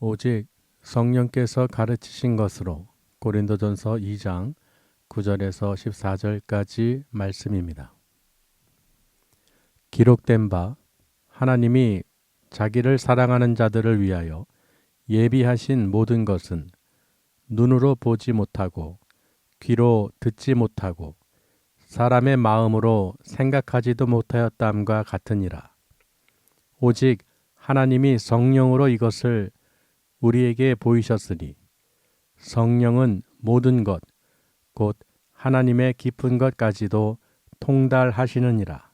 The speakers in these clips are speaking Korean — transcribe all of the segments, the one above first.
오직 성령께서 가르치신 것으로 고린도전서 2장 9절에서 14절까지 말씀입니다. 기록된 바 하나님이 자기를 사랑하는 자들을 위하여 예비하신 모든 것은 눈으로 보지 못하고 귀로 듣지 못하고 사람의 마음으로 생각하지도 못하였담과 같으니라. 오직 하나님이 성령으로 이것을 우리에게 보이셨으니 성령은 모든 것, 곧 하나님의 깊은 것까지도 통달하시느니라.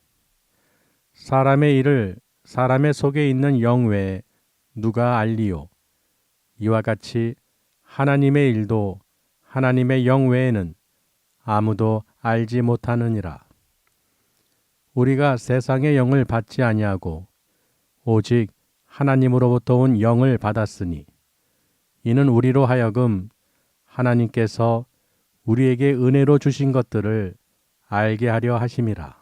사람의 일을 사람의 속에 있는 영 외에 누가 알리요? 이와 같이 하나님의 일도 하나님의 영 외에는 아무도 알지 못하느니라. 우리가 세상의 영을 받지 아니하고 오직 하나님으로부터 온 영을 받았으니 이는 우리로 하여금 하나님께서 우리에게 은혜로 주신 것들을 알게 하려 하심이라.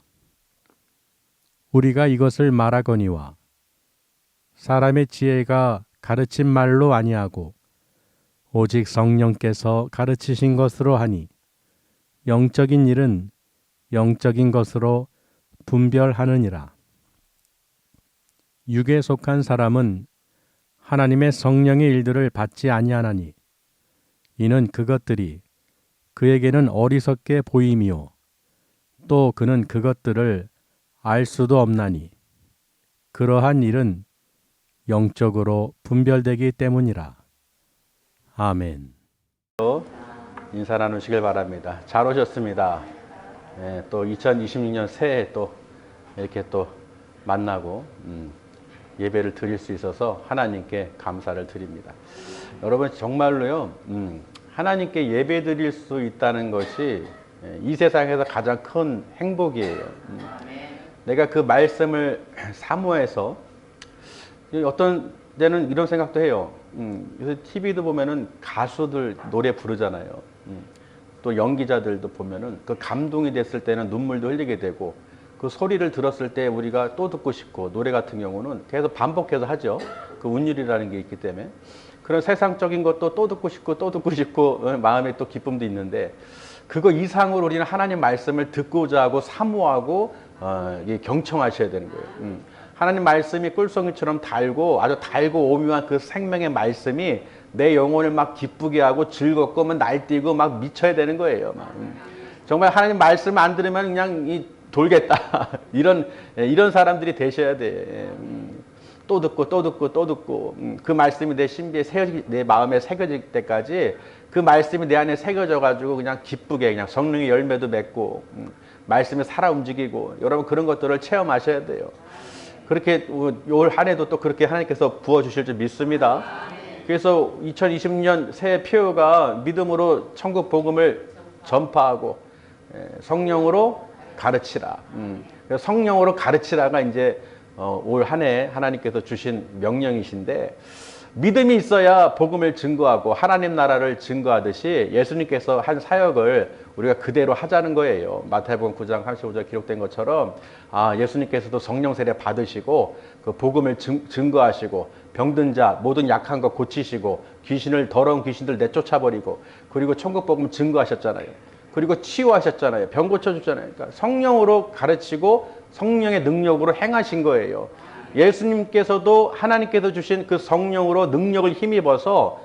우리가 이것을 말하거니와 사람의 지혜가 가르친 말로 아니하고 오직 성령께서 가르치신 것으로 하니 영적인 일은 영적인 것으로 분별하느니라. 육에 속한 사람은 하나님의 성령의 일들을 받지 아니하나니 이는 그것들이 그에게는 어리석게 보임이요 또 그는 그것들을 알 수도 없나니 그러한 일은 영적으로 분별되기 때문이라. 아멘. 인사 나누시길 바랍니다. 잘 오셨습니다. 또 2026년 새해 또 이렇게 또 만나고 예배를 드릴 수 있어서 하나님께 감사를 드립니다. 여러분 정말로요, 하나님께 예배 드릴 수 있다는 것이 이 세상에서 가장 큰 행복이에요. 내가 그 말씀을 사모해서 어떤 데는 이런 생각도 해요. 요새 TV도 보면은 가수들 노래 부르잖아요. 또 연기자들도 보면은 그 감동이 됐을 때는 눈물도 흘리게 되고 그 소리를 들었을 때 우리가 또 듣고 싶고 노래 같은 경우는 계속 반복해서 하죠. 그 운율이라는 게 있기 때문에 그런 세상적인 것도 또 듣고 싶고 또 듣고 싶고 마음에 또 기쁨도 있는데 그거 이상으로 우리는 하나님 말씀을 듣고자 하고 사모하고 경청하셔야 되는 거예요. 하나님 말씀이 꿀송이처럼 달고 아주 달고 오묘한 그 생명의 말씀이 내 영혼을 막 기쁘게 하고 즐겁고 막 날뛰고 막 미쳐야 되는 거예요. 정말 하나님 말씀 안 들으면 그냥 돌겠다. 이런 사람들이 되셔야 돼. 또 듣고 또 듣고 또 듣고 그 말씀이 내 신비에 내 마음에 새겨질 때까지 그 말씀이 내 안에 새겨져 가지고 그냥 기쁘게 그냥 성령의 열매도 맺고 말씀이 살아 움직이고 여러분 그런 것들을 체험하셔야 돼요. 그렇게 올 한 해도 또 그렇게 하나님께서 부어주실 줄 믿습니다. 그래서 2020년 새해 표어가 믿음으로 천국 복음을 전파하고 성령으로 가르치라. 성령으로 가르치라가 이제 올 한 해 하나님께서 주신 명령이신데 믿음이 있어야 복음을 증거하고 하나님 나라를 증거하듯이 예수님께서 한 사역을 우리가 그대로 하자는 거예요. 마태복음 9장 35절 기록된 것처럼 예수님께서도 성령 세례 받으시고 그 복음을 증거하시고 병든 자 모든 약한 거 고치시고 더러운 귀신들 내쫓아버리고 그리고 천국 복음 증거하셨잖아요. 그리고 치유하셨잖아요. 병 고쳐주잖아요. 그러니까 성령으로 가르치고 성령의 능력으로 행하신 거예요. 예수님께서도 하나님께서 주신 그 성령으로 능력을 힘입어서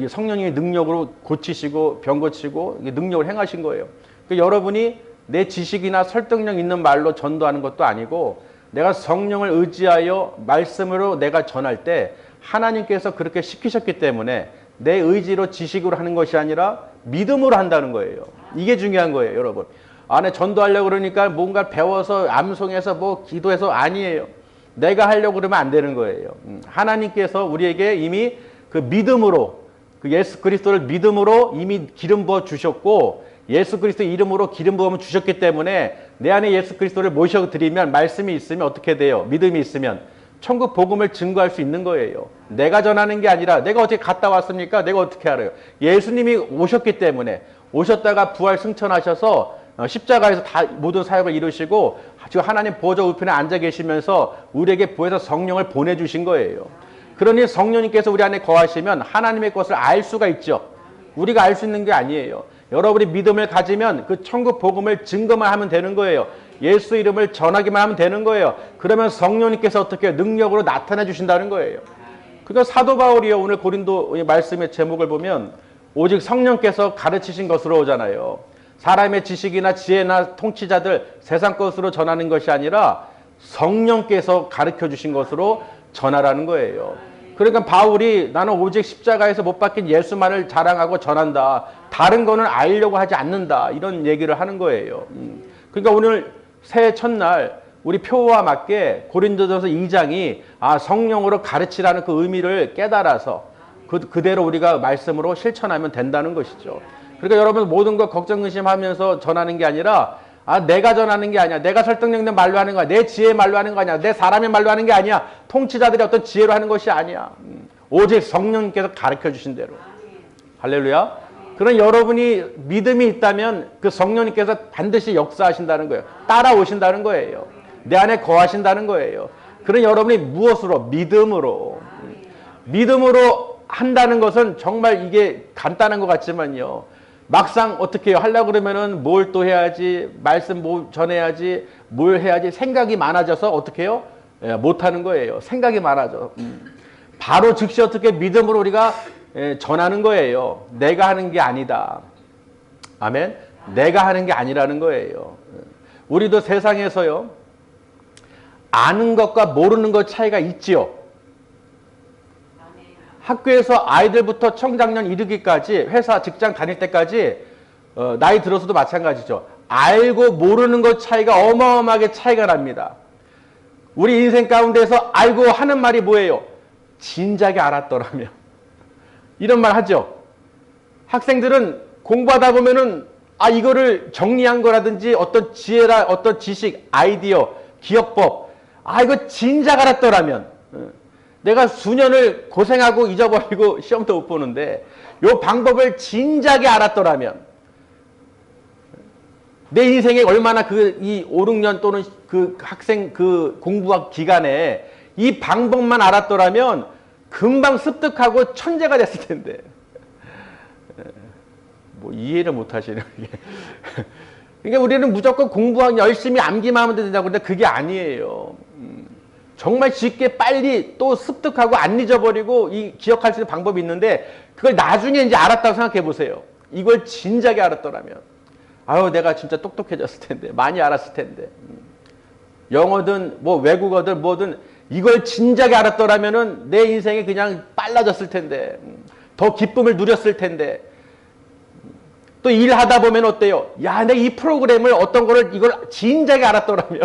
성령의 능력으로 고치시고 병 고치고 능력을 행하신 거예요. 그러니까 여러분이 내 지식이나 설득력 있는 말로 전도하는 것도 아니고 내가 성령을 의지하여 말씀으로 내가 전할 때 하나님께서 그렇게 시키셨기 때문에 내 의지로 지식으로 하는 것이 아니라 믿음으로 한다는 거예요. 이게 중요한 거예요, 여러분. 안에 전도하려고 그러니까 뭔가 배워서 암송해서 뭐 기도해서 아니에요. 내가 하려고 그러면 안 되는 거예요. 하나님께서 우리에게 이미 그 믿음으로 그 예수 그리스도를 믿음으로 이미 기름 부어 주셨고 예수 그리스도 이름으로 기름 부음을 주셨기 때문에 내 안에 예수 그리스도를 모셔드리면 말씀이 있으면 어떻게 돼요? 믿음이 있으면 천국 복음을 증거할 수 있는 거예요. 내가 전하는 게 아니라 내가 어떻게 갔다 왔습니까? 내가 어떻게 알아요? 예수님이 오셨기 때문에 오셨다가 부활 승천하셔서 십자가에서 다 모든 사역을 이루시고 지금 하나님 보좌 우편에 앉아 계시면서 우리에게 부에서 성령을 보내주신 거예요. 그러니 성령님께서 우리 안에 거하시면 하나님의 것을 알 수가 있죠. 우리가 알 수 있는 게 아니에요. 여러분이 믿음을 가지면 그 천국 복음을 증거만 하면 되는 거예요. 예수 이름을 전하기만 하면 되는 거예요. 그러면 성령님께서 어떻게 능력으로 나타내 주신다는 거예요. 그러니까 사도 바울이요, 오늘 고린도 말씀의 제목을 보면 오직 성령께서 가르치신 것으로 오잖아요. 사람의 지식이나 지혜나 통치자들 세상 것으로 전하는 것이 아니라 성령께서 가르쳐 주신 것으로 전하라는 거예요. 그러니까 바울이 나는 오직 십자가에서 못 박힌 예수만을 자랑하고 전한다. 다른 거는 알려고 하지 않는다. 이런 얘기를 하는 거예요. 그러니까 오늘 새해 첫날 우리 표와 맞게 고린도전서 2장이 성령으로 가르치라는 그 의미를 깨달아서 그대로 우리가 말씀으로 실천하면 된다는 것이죠. 그러니까 여러분 모든 것 걱정 근심하면서 전하는 게 아니라 내가 전하는 게 아니야. 내가 설득력있는 말로 하는 거야. 내 지혜의 말로 하는 거 아니야. 내 사람의 말로 하는 게 아니야. 통치자들이 어떤 지혜로 하는 것이 아니야. 오직 성령님께서 가르쳐 주신 대로. 할렐루야. 그런 여러분이 믿음이 있다면 그 성령님께서 반드시 역사하신다는 거예요. 따라오신다는 거예요. 내 안에 거하신다는 거예요. 그런 여러분이 무엇으로? 믿음으로. 믿음으로 한다는 것은 정말 이게 간단한 것 같지만요. 막상 어떻게 해요? 하려고 그러면은 뭘 또 해야지, 말씀 뭐 전해야지, 뭘 해야지 생각이 많아져서 어떻게 해요? 못하는 거예요. 생각이 많아져. 바로 즉시 어떻게 믿음으로 우리가 전하는 거예요. 내가 하는 게 아니다. 아멘. 내가 하는 게 아니라는 거예요. 우리도 세상에서요, 아는 것과 모르는 것 차이가 있지요. 학교에서 아이들부터 청장년 이르기까지, 회사 직장 다닐 때까지 나이 들어서도 마찬가지죠. 알고 모르는 것 차이가 어마어마하게 차이가 납니다. 우리 인생 가운데서 알고 하는 말이 뭐예요? 진작에 알았더라면. 이런 말 하죠. 학생들은 공부하다 보면은 이거를 정리한 거라든지 어떤 지혜라, 어떤 지식, 아이디어, 기억법, 이거 진작 알았더라면. 내가 수년을 고생하고 잊어버리고 시험도 못 보는데 요 방법을 진작에 알았더라면, 내 인생에 얼마나 이 5, 6년 또는 그 학생 그 공부학 기간에 이 방법만 알았더라면 금방 습득하고 천재가 됐을 텐데. 뭐 이해를 못 하시네요. 그러니까 우리는 무조건 공부하고 열심히 암기만 하면 된다고 그러는데 그게 아니에요. 정말 쉽게 빨리 또 습득하고 안 잊어버리고 이 기억할 수 있는 방법이 있는데 그걸 나중에 이제 알았다고 생각해 보세요. 이걸 진작에 알았더라면, 내가 진짜 똑똑해졌을 텐데, 많이 알았을 텐데. 영어든 뭐 외국어든 뭐든 이걸 진작에 알았더라면은 내 인생이 그냥 빨라졌을 텐데, 더 기쁨을 누렸을 텐데. 또 일하다 보면 어때요? 내가 이 프로그램을 어떤 거를 이걸 진작에 알았더라면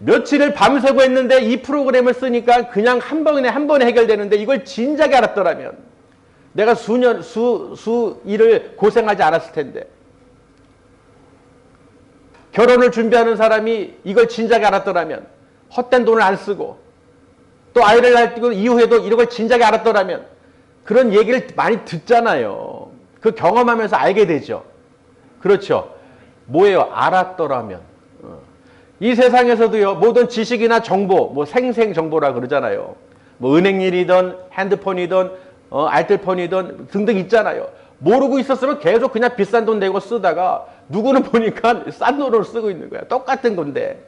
며칠을 밤새고 했는데 이 프로그램을 쓰니까 그냥 한 번에 해결되는데 이걸 진작에 알았더라면 내가 수 일을 고생하지 않았을 텐데. 결혼을 준비하는 사람이 이걸 진작에 알았더라면 헛된 돈을 안 쓰고, 또 아이를 낳을 이후에도 이런 걸 진작에 알았더라면. 그런 얘기를 많이 듣잖아요. 그 경험하면서 알게 되죠. 그렇죠. 뭐예요? 알았더라면. 이 세상에서도요, 모든 지식이나 정보, 뭐 생생정보라 그러잖아요. 뭐 은행일이든 핸드폰이든 알뜰폰이든 등등 있잖아요. 모르고 있었으면 계속 그냥 비싼 돈 내고 쓰다가 누구는 보니까 싼 돈으로 쓰고 있는 거야. 똑같은 건데.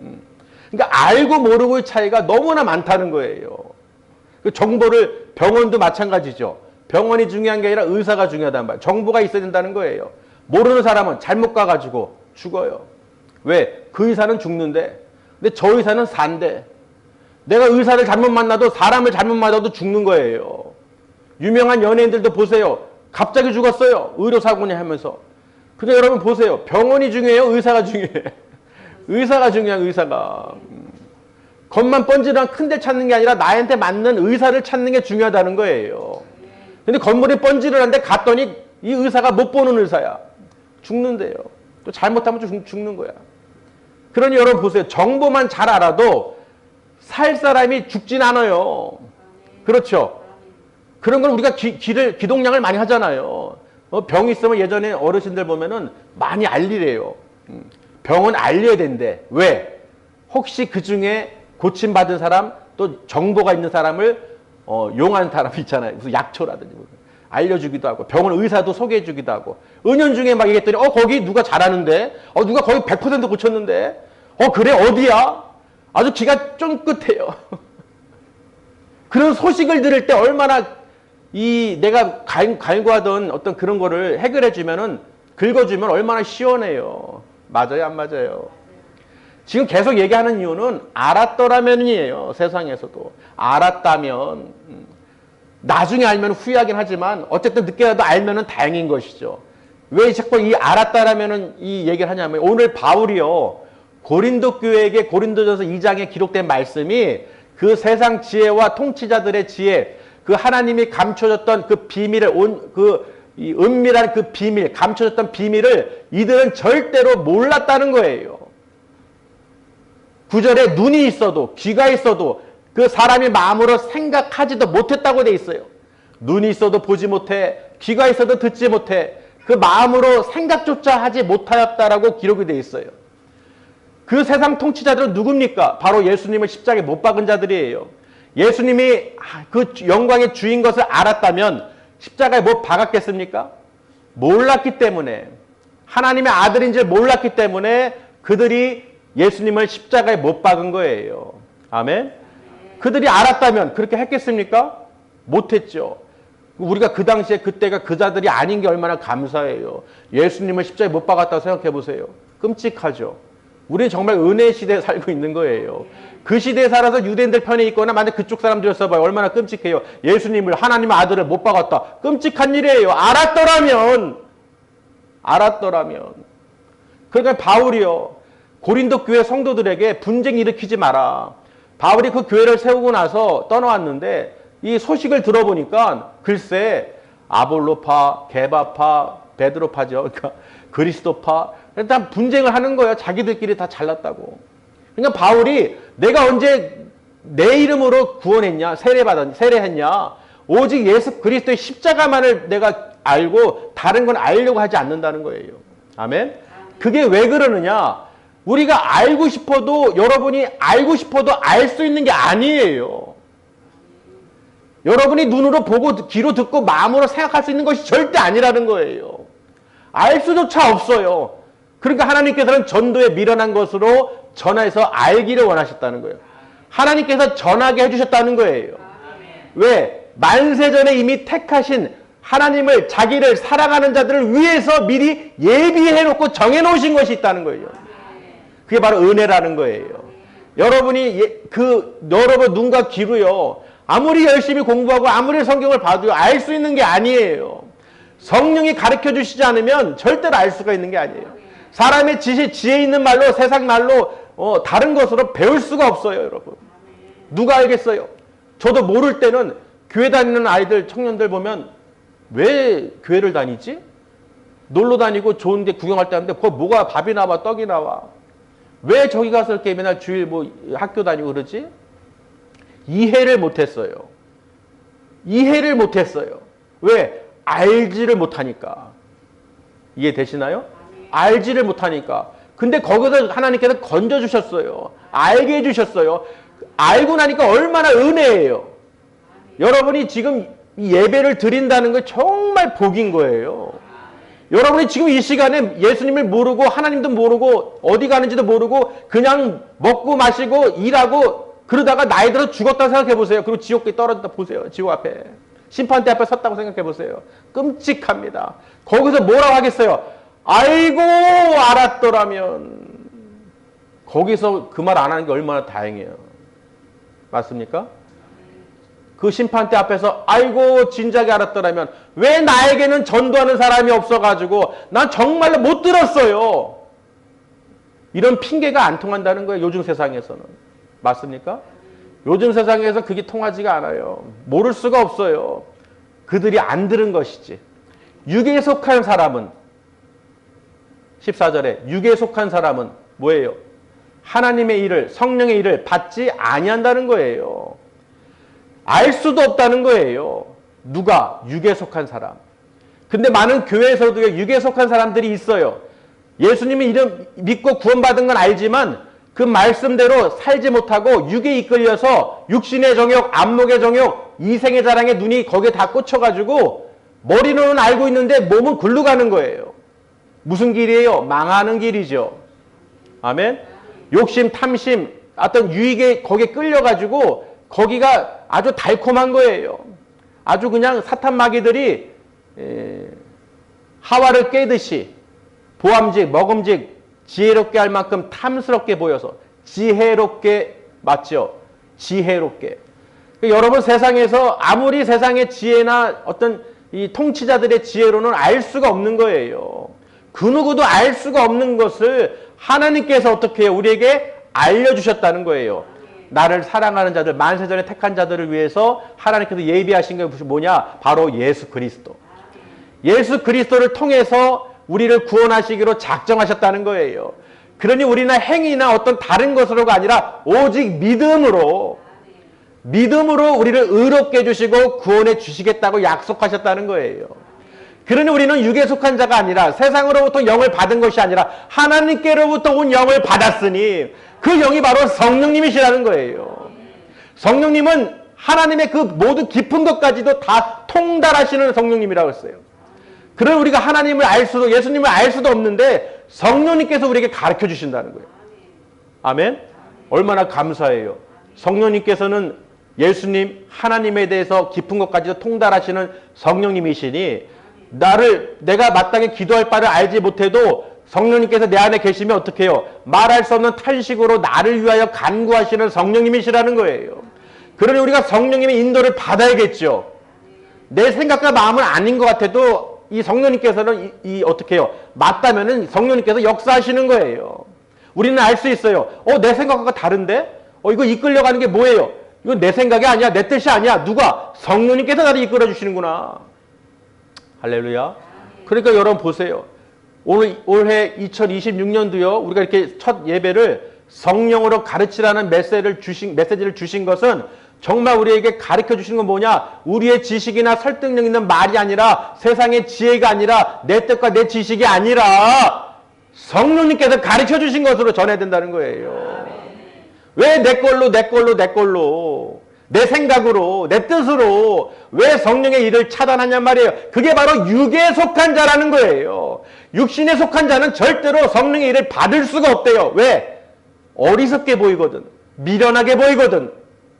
그러니까 알고 모르고의 차이가 너무나 많다는 거예요. 그 정보를, 병원도 마찬가지죠. 병원이 중요한 게 아니라 의사가 중요하단 말이에요. 정보가 있어야 된다는 거예요. 모르는 사람은 잘못 가가지고 죽어요. 왜? 그 의사는 죽는데, 근데 저 의사는 산대. 내가 의사를 잘못 만나도, 사람을 잘못 만나도 죽는 거예요. 유명한 연예인들도 보세요. 갑자기 죽었어요. 의료사고니 하면서. 근데 여러분 보세요. 병원이 중요해요? 의사가 중요해요? 의사가 중요해요. 의사가. 겉만 번지르한 큰 데 찾는 게 아니라 나한테 맞는 의사를 찾는 게 중요하다는 거예요. 근데 겉물이 번지르한데 갔더니 이 의사가 못 보는 의사야. 죽는데요. 또 잘못하면 죽는 거야. 그러니 여러분 보세요. 정보만 잘 알아도 살 사람이 죽진 않아요. 그렇죠. 그런 걸 우리가 기동량을 많이 하잖아요. 병 있으면 예전에 어르신들 보면은 많이 알리래요. 병은 알려야 된대. 왜? 혹시 그 중에 고침받은 사람, 또 정보가 있는 사람을 용한 사람 있잖아요. 무슨 약초라든지 알려주기도 하고 병원 의사도 소개해주기도 하고 은연중에 막 얘기했더니 거기 누가 잘하는데 누가 거기 100% 고쳤는데 그래 어디야? 아주 기가 쫑긋해요. 그런 소식을 들을 때 얼마나 내가 갈구하던 어떤 그런 거를 해결해주면은 긁어주면 얼마나 시원해요. 맞아요, 안 맞아요? 지금 계속 얘기하는 이유는 알았더라면이에요. 세상에서도 알았다면 나중에 알면 후회하긴 하지만 어쨌든 늦게라도 알면은 다행인 것이죠. 왜 자꾸 이 알았다라면은 이 얘기를 하냐면 오늘 바울이요 고린도 교회에게 고린도전서 2장에 기록된 말씀이 그 세상 지혜와 통치자들의 지혜, 그 하나님이 감춰졌던 그 비밀을 이 은밀한 그 비밀, 감춰졌던 비밀을 이들은 절대로 몰랐다는 거예요. 9절에 눈이 있어도 귀가 있어도 그 사람이 마음으로 생각하지도 못했다고 돼 있어요. 눈이 있어도 보지 못해, 귀가 있어도 듣지 못해, 그 마음으로 생각조차 하지 못하였다라고 기록이 돼 있어요. 그 세상 통치자들은 누굽니까? 바로 예수님을 십자가에 못 박은 자들이에요. 예수님이 그 영광의 주인 것을 알았다면 십자가에 못 박았겠습니까? 몰랐기 때문에, 하나님의 아들인 줄 몰랐기 때문에 그들이 예수님을 십자가에 못 박은 거예요. 아멘? 그들이 알았다면 그렇게 했겠습니까? 못했죠. 우리가 그 당시에 그때가 그 자들이 아닌 게 얼마나 감사해요. 예수님을 십자가에 못 박았다고 생각해 보세요. 끔찍하죠. 우리는 정말 은혜의 시대에 살고 있는 거예요. 그 시대에 살아서 유대인들 편에 있거나 만약 그쪽 사람들이었어 봐요. 얼마나 끔찍해요. 예수님을, 하나님의 아들을 못 박았다. 끔찍한 일이에요. 알았더라면. 그러니까 바울이요. 고린도 교회 성도들에게 분쟁 일으키지 마라. 바울이 그 교회를 세우고 나서 떠나왔는데 이 소식을 들어보니까 글쎄 아볼로파, 게바파, 베드로파죠. 그러니까 그리스도파 일단 분쟁을 하는 거예요. 자기들끼리 다 잘났다고. 그러니까 바울이 내가 언제 내 이름으로 구원했냐, 세례했냐, 오직 예수 그리스도의 십자가만을 내가 알고 다른 건 알려고 하지 않는다는 거예요. 아멘. 그게 왜 그러느냐? 우리가 알고 싶어도 여러분이 알고 싶어도 알 수 있는 게 아니에요. 여러분이 눈으로 보고 귀로 듣고 마음으로 생각할 수 있는 것이 절대 아니라는 거예요. 알 수조차 없어요. 그러니까 하나님께서는 전도에 미련한 것으로 전해서 알기를 원하셨다는 거예요. 하나님께서 전하게 해주셨다는 거예요. 왜? 만세전에 이미 택하신 하나님을, 자기를 사랑하는 자들을 위해서 미리 예비해놓고 정해놓으신 것이 있다는 거예요. 그게 바로 은혜라는 거예요. 여러분이 여러분 눈과 귀로요, 아무리 열심히 공부하고 아무리 성경을 봐도요, 알 수 있는 게 아니에요. 성령이 가르쳐 주시지 않으면 절대로 알 수가 있는 게 아니에요. 사람의 지혜 있는 말로, 세상 말로 다른 것으로 배울 수가 없어요, 여러분. 누가 알겠어요? 저도 모를 때는 교회 다니는 아이들, 청년들 보면 왜 교회를 다니지? 놀러 다니고 좋은 데 구경할 때 하는데 그거 뭐가 밥이 나와 떡이 나와? 왜 저기 가서 이렇게 맨날 주일 학교 다니고 그러지? 이해를 못했어요. 왜? 알지를 못하니까. 이해되시나요? 알지를 못하니까. 근데 거기서 하나님께서 건져주셨어요. 알게 해주셨어요. 알고 나니까 얼마나 은혜예요. 여러분이 지금 예배를 드린다는 건 정말 복인 거예요. 여러분이 지금 이 시간에 예수님을 모르고 하나님도 모르고 어디 가는지도 모르고 그냥 먹고 마시고 일하고 그러다가 나이 들어서 죽었다고 생각해 보세요. 그리고 지옥에 떨어졌다 보세요. 지옥 앞에. 심판대 앞에 섰다고 생각해 보세요. 끔찍합니다. 거기서 뭐라고 하겠어요? 아이고 알았더라면. 거기서 그 말 안 하는 게 얼마나 다행이에요. 맞습니까? 그 심판대 앞에서 아이고 진작에 알았더라면. 왜 나에게는 전도하는 사람이 없어가지고 난 정말로 못 들었어요. 이런 핑계가 안 통한다는 거예요. 요즘 세상에서는. 맞습니까? 요즘 세상에서 그게 통하지가 않아요. 모를 수가 없어요. 그들이 안 들은 것이지. 육에 속한 사람은 14절에 육에 속한 사람은 뭐예요? 하나님의 일을, 성령의 일을 받지 아니한다는 거예요. 알 수도 없다는 거예요. 누가? 육에 속한 사람. 근데 많은 교회에서도 육에 속한 사람들이 있어요. 예수님의 이름 믿고 구원받은 건 알지만 그 말씀대로 살지 못하고 육에 이끌려서 육신의 정욕, 안목의 정욕, 이생의 자랑에 눈이 거기에 다 꽂혀가지고 머리로는 알고 있는데 몸은 굴러 가는 거예요. 무슨 길이에요? 망하는 길이죠. 아멘. 욕심, 탐심, 어떤 유익에 거기에 끌려가지고 거기가 아주 달콤한 거예요. 아주 그냥 사탄 마귀들이 하와를 깨듯이 보암직, 먹음직, 지혜롭게 할 만큼 탐스럽게 보여서 지혜롭게 맞죠? 지혜롭게. 여러분 세상에서 아무리 세상의 지혜나 어떤 이 통치자들의 지혜로는 알 수가 없는 거예요. 그 누구도 알 수가 없는 것을 하나님께서 어떻게 해요? 우리에게 알려주셨다는 거예요. 나를 사랑하는 자들, 만세전에 택한 자들을 위해서 하나님께서 예비하신 게 뭐냐? 바로 예수 그리스도. 예수 그리스도를 통해서 우리를 구원하시기로 작정하셨다는 거예요. 그러니 우리는 행위나 어떤 다른 것으로가 아니라 오직 믿음으로 우리를 의롭게 해주시고 구원해 주시겠다고 약속하셨다는 거예요. 그러니 우리는 육에 속한 자가 아니라 세상으로부터 영을 받은 것이 아니라 하나님께로부터 온 영을 받았으니 그 영이 바로 성령님이시라는 거예요. 성령님은 하나님의 그 모든 깊은 것까지도 다 통달하시는 성령님이라고 했어요. 그러니 우리가 하나님을 알 수도, 예수님을 알 수도 없는데 성령님께서 우리에게 가르쳐 주신다는 거예요. 아멘? 얼마나 감사해요. 성령님께서는 예수님, 하나님에 대해서 깊은 것까지도 통달하시는 성령님이시니 내가 마땅히 기도할 바를 알지 못해도 성령님께서 내 안에 계시면 어떻게 해요? 말할 수 없는 탄식으로 나를 위하여 간구하시는 성령님이시라는 거예요. 그러니 우리가 성령님의 인도를 받아야겠죠. 내 생각과 마음은 아닌 것 같아도 이 성령님께서는 어떻게 해요? 맞다면은 성령님께서 역사하시는 거예요. 우리는 알 수 있어요. 내 생각과 다른데? 이거 이끌려가는 게 뭐예요? 이건 내 생각이 아니야. 내 뜻이 아니야. 누가? 성령님께서 나를 이끌어 주시는구나. 할렐루야. 그러니까 여러분 보세요. 올해 2026년도요. 우리가 이렇게 첫 예배를 성령으로 가르치라는 메시지를 주신 것은 정말 우리에게 가르쳐 주시는 건 뭐냐? 우리의 지식이나 설득력 있는 말이 아니라 세상의 지혜가 아니라 내 뜻과 내 지식이 아니라 성령님께서 가르쳐 주신 것으로 전해야 된다는 거예요. 왜 내 걸로 내 생각으로 내 뜻으로 왜 성령의 일을 차단하냔 말이에요. 그게 바로 육에 속한 자라는 거예요. 육신에 속한 자는 절대로 성령의 일을 받을 수가 없대요. 왜? 어리석게 보이거든. 미련하게 보이거든.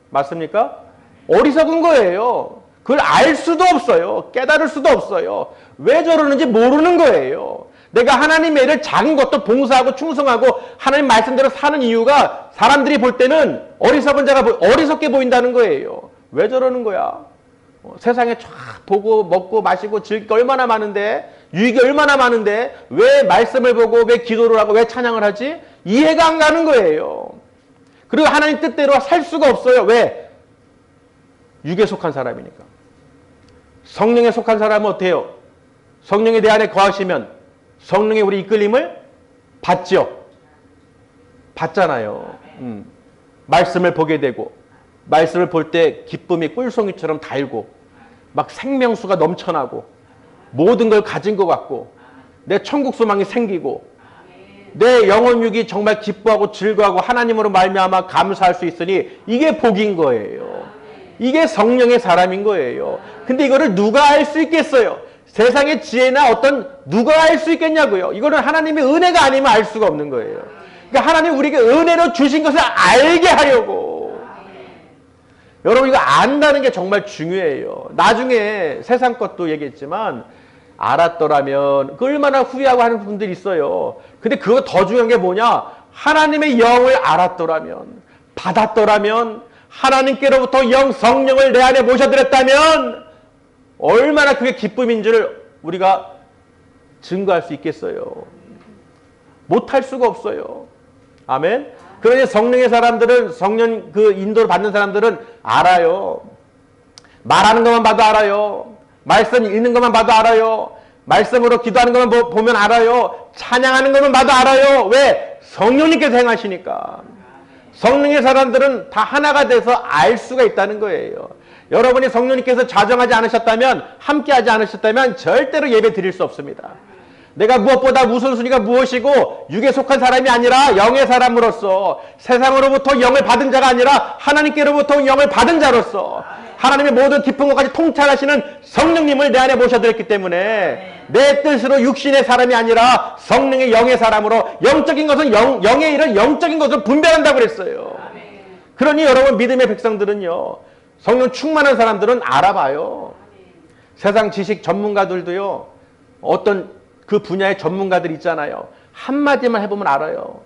맞습니까? 어리석은 거예요. 그걸 알 수도 없어요. 깨달을 수도 없어요. 왜 저러는지 모르는 거예요. 내가 하나님의 일을 작은 것도 봉사하고 충성하고 하나님 말씀대로 사는 이유가 사람들이 볼 때는 어리석은 자가 어리석게 보인다는 거예요. 왜 저러는 거야? 세상에 쫙 보고 먹고 마시고 즐길 게 얼마나 많은데, 유익이 얼마나 많은데 왜 말씀을 보고 왜 기도를 하고 왜 찬양을 하지? 이해가 안 가는 거예요. 그리고 하나님 뜻대로 살 수가 없어요. 왜? 육에 속한 사람이니까. 성령에 속한 사람은 어때요? 성령이 내 안에 거하시면 성령의 우리 이끌림을 받죠. 받잖아요. 말씀을 보게 되고 말씀을 볼 때 기쁨이 꿀송이처럼 달고 막 생명수가 넘쳐나고 모든 걸 가진 것 같고 내 천국 소망이 생기고 내 영혼육이 정말 기뻐하고 즐거워하고 하나님으로 말미암아 감사할 수 있으니 이게 복인 거예요. 이게 성령의 사람인 거예요. 근데 이거를 누가 알 수 있겠어요? 세상의 지혜나 누가 알 수 있겠냐고요. 이거는 하나님의 은혜가 아니면 알 수가 없는 거예요. 그러니까 하나님 우리에게 은혜로 주신 것을 알게 하려고. 여러분 이거 안다는 게 정말 중요해요. 나중에 세상 것도 얘기했지만 알았더라면 그 얼마나 후회하고 하는 분들이 있어요. 근데 그거 더 중요한 게 뭐냐? 하나님의 영을 알았더라면, 받았더라면, 하나님께로부터 성령을 내 안에 모셔드렸다면 얼마나 그게 기쁨인 줄 우리가 증거할 수 있겠어요. 못할 수가 없어요. 아멘. 그러니 성령의 사람들은, 성령 그 인도를 받는 사람들은 알아요. 말하는 것만 봐도 알아요. 말씀 읽는 것만 봐도 알아요. 말씀으로 기도하는 것만 보면 알아요. 찬양하는 것만 봐도 알아요. 왜? 성령님께서 행하시니까. 성령의 사람들은 다 하나가 돼서 알 수가 있다는 거예요. 여러분이 성령님께서 자정하지 않으셨다면, 함께하지 않으셨다면 절대로 예배 드릴 수 없습니다. 내가 무엇보다 우선순위가 무엇이고 육에 속한 사람이 아니라 영의 사람으로서 세상으로부터 영을 받은 자가 아니라 하나님께로부터 영을 받은 자로서 하나님의 모든 깊은 것까지 통찰하시는 성령님을 내 안에 모셔드렸기 때문에 내 뜻으로 육신의 사람이 아니라 성령의 영의 사람으로 영적인 것은 영의 일을 영적인 것으로 분별한다고 그랬어요. 그러니 여러분 믿음의 백성들은요, 성령 충만한 사람들은 알아봐요. 세상 지식 전문가들도요, 어떤 그 분야의 전문가들 있잖아요. 한마디만 해보면 알아요.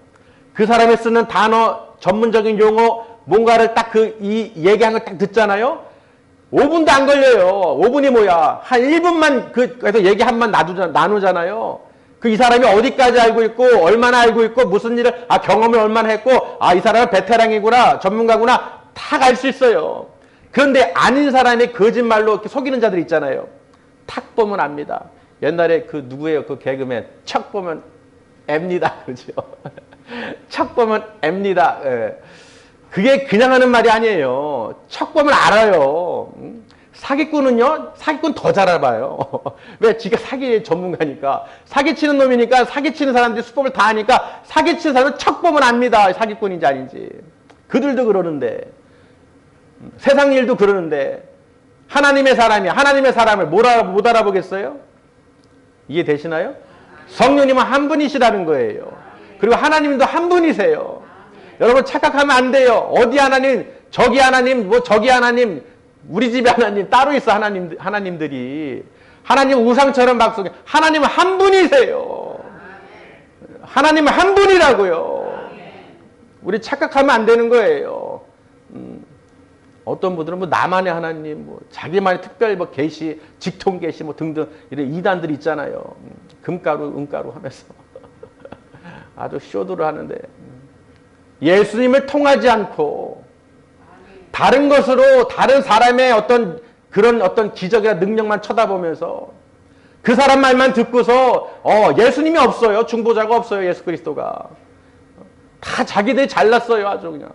그 사람이 쓰는 단어, 전문적인 용어, 뭔가를 딱 이 얘기한 걸 딱 듣잖아요. 5분도 안 걸려요. 5분이 뭐야. 한 1분만 그래서 얘기 한 번 나누잖아요. 그 이 사람이 어디까지 알고 있고, 얼마나 알고 있고, 무슨 일을, 경험을 얼마나 했고, 이 사람은 베테랑이구나, 전문가구나, 다 알 수 있어요. 그런데 아닌 사람이 거짓말로 이렇게 속이는 자들 있잖아요. 탁 보면 압니다. 옛날에 그 누구예요? 그 개그맨. 척 보면 앱니다. 그죠? 척 보면 앱니다. 예. 그게 그냥 하는 말이 아니에요. 척 보면 알아요. 사기꾼은요, 사기꾼 더 잘 알아봐요. 왜? 지가 사기 전문가니까. 사기치는 놈이니까 사기치는 사람들이 수법을 다 아니까 사기치는 사람은 척 보면 압니다. 사기꾼인지 아닌지. 그들도 그러는데. 세상 일도 그러는데. 하나님의 사람을 못 알아보겠어요? 이해되시나요? 성령님은 한 분이시라는 거예요. 그리고 하나님도 한 분이세요. 여러분 착각하면 안 돼요. 어디 하나님, 저기 하나님, 저기 하나님, 우리 집에 하나님 따로 있어. 하나님들이. 하나님 우상처럼 막 속에. 하나님은 한 분이세요. 하나님은 한 분이라고요. 우리 착각하면 안 되는 거예요. 어떤 분들은 뭐 나만의 하나님, 뭐 자기만의 특별 뭐 계시, 직통 계시 뭐 등등 이런 이단들이 있잖아요. 금가루, 은가루 하면서 아주 쇼도를 하는데 예수님을 통하지 않고 다른 것으로 다른 사람의 어떤 기적이나 능력만 쳐다보면서 그 사람 말만 듣고서 예수님이 없어요. 중보자가 없어요. 예수 그리스도가 다 자기들이 잘났어요. 아주 그냥.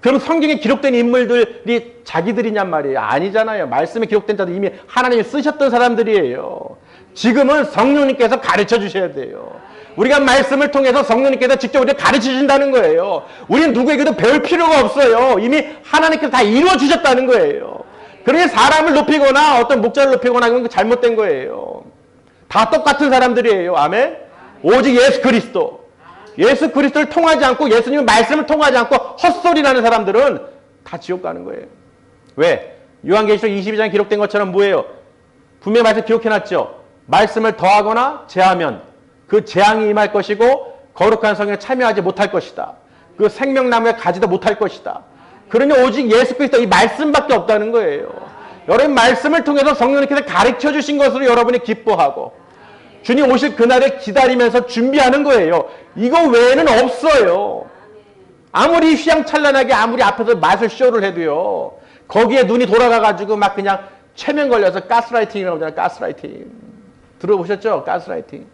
그럼 성경에 기록된 인물들이 자기들이냔 말이에요. 아니잖아요. 말씀에 기록된 자들 이미 하나님이 쓰셨던 사람들이에요. 지금은 성령님께서 가르쳐 주셔야 돼요. 우리가 말씀을 통해서 성령님께서 직접 우리를 가르쳐 주신다는 거예요. 우리는 누구에게도 배울 필요가 없어요. 이미 하나님께서 다 이루어 주셨다는 거예요. 그러니 사람을 높이거나 어떤 목자를 높이거나 이건 잘못된 거예요. 다 똑같은 사람들이에요. 아멘? 오직 예수 그리스도. 예수 그리스도를 통하지 않고 예수님의 말씀을 통하지 않고 헛소리라는 사람들은 다 지옥 가는 거예요. 왜? 요한계시록 22장에 기록된 것처럼 뭐예요? 분명히 말씀 기록해놨죠. 말씀을 더하거나 제하면 그 재앙이 임할 것이고 거룩한 성령에 참여하지 못할 것이다. 그 생명나무에 가지도 못할 것이다. 그러니 오직 예수 그리스도 이 말씀밖에 없다는 거예요. 여러분 말씀을 통해서 성령님께서 가르쳐 주신 것으로 여러분이 기뻐하고 주님 오실 그날을 기다리면서 준비하는 거예요. 이거 외에는 없어요. 아무리 휘황찬란하게 아무리 앞에서 마술 쇼를 해도요. 거기에 눈이 돌아가가지고 막 그냥 최면 걸려서 가스라이팅이라고 하잖아요. 가스라이팅. 들어보셨죠? 가스라이팅.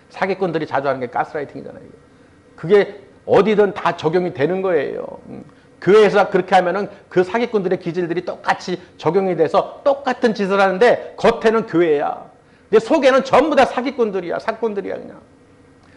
사기꾼들이 자주 하는 게 가스라이팅이잖아요. 그게 어디든 다 적용이 되는 거예요. 교회에서 그렇게 하면은 그 사기꾼들의 기질들이 똑같이 적용이 돼서 똑같은 짓을 하는데 겉에는 교회야. 근데 속에는 전부 다 사기꾼들이야. 사기꾼들이야 그냥.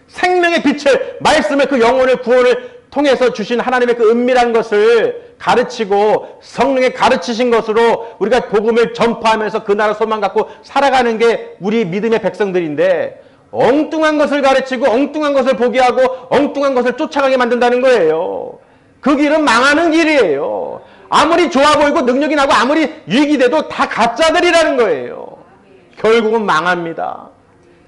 생명의 빛을 말씀의 그 영혼을 구원을 통해서 주신 하나님의 그 은밀한 것을 가르치고 성령의 가르치신 것으로 우리가 복음을 전파하면서 그 나라 소망 갖고 살아가는 게 우리 믿음의 백성들인데 엉뚱한 것을 가르치고 엉뚱한 것을 보게 하고 엉뚱한 것을 쫓아가게 만든다는 거예요. 그 길은 망하는 길이에요. 아무리 좋아 보이고 능력이 나고 아무리 유익이 돼도 다 가짜들이라는 거예요. 결국은 망합니다.